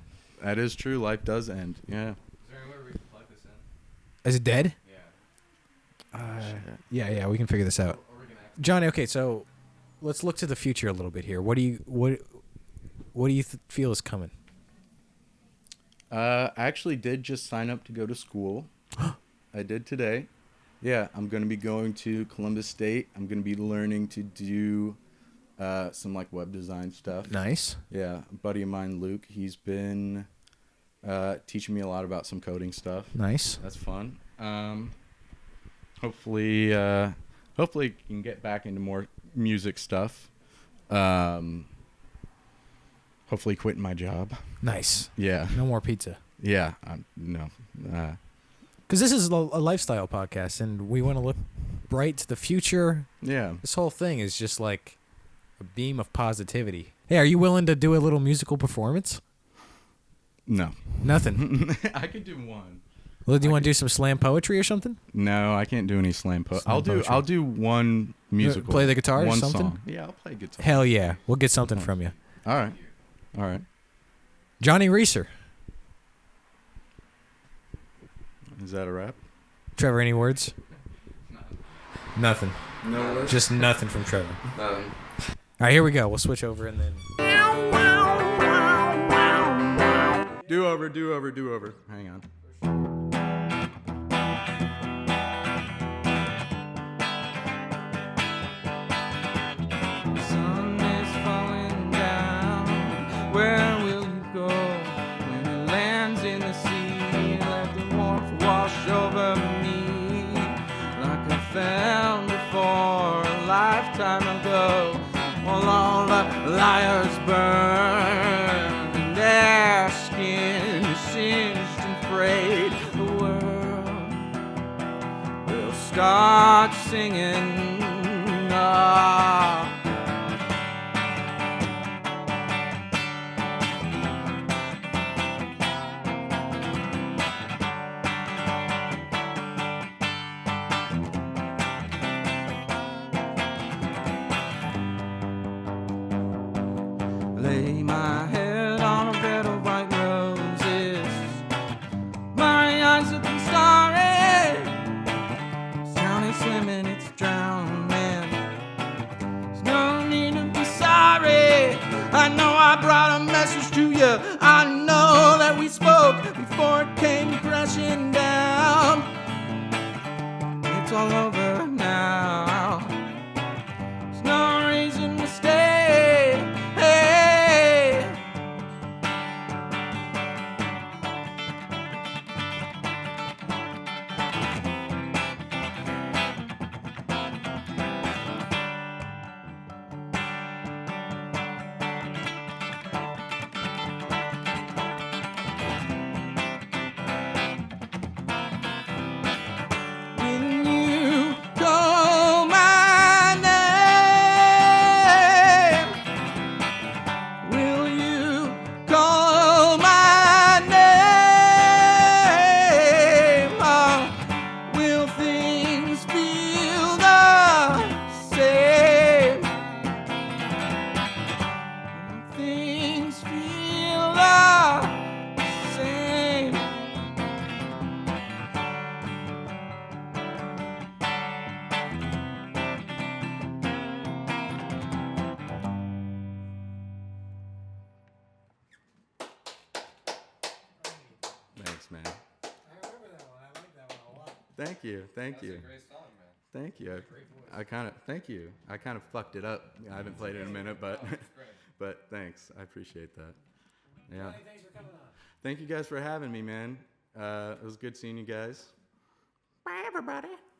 That is true. Life does end. Yeah. Is there anywhere we can plug this in? Is it dead? Yeah. Yeah. We can figure this out. Or we can act. Johnny, okay, so let's look to the future a little bit here. What do you feel is coming? I actually did just sign up to go to school. I did today. Yeah, I'm going to be going to Columbus State. I'm going to be learning to do some like web design stuff. Nice. Yeah, a buddy of mine, Luke, he's been teaching me a lot about some coding stuff. Nice. That's fun. Hopefully can get back into more music stuff. Hopefully quitting my job. Nice. Yeah. No more pizza. Yeah. No. Because this is a lifestyle podcast, and we want to look bright to the future. Yeah. This whole thing is just like a beam of positivity. Hey, are you willing to do a little musical performance? No. Nothing. I could do one. Well, do you want to do some slam poetry or something? No, I can't do any slam poetry. Slam poetry. I'll do one musical. Play the guitar or one something? Song. Yeah, I'll play guitar. Hell yeah. We'll get something from you. All right. Jonny Rieser. Is that a wrap? Trevor, any words? Nothing. No worries. Just nothing from Trevor. Nothing. All right, here we go. We'll switch over and then. Do over. Hang on. Sun is falling down. Where will you go when it lands in the sea? Let the warmth wash over me like I found before a lifetime ago. While all the liars burn and their skin is singed and frayed, the world will start singing. Ah. Lay my head on a bed of white roses. My eyes have been starry. This town is swimming, it's drowning. There's no need to be sorry. I know I brought a message to you. I know that we spoke before it came crashing down. It's all over now. There's no reason to stay. Hey. man. I remember that one. I like that one a lot. Thank you. That's a great song, man. Thank you. Great voice. Thank you. I kind of fucked it up. I haven't played it in a minute, but It's great. but thanks. I appreciate that. Yeah. Johnny, thanks for coming on. Thank you guys for having me, man. It was good seeing you guys. Bye, everybody.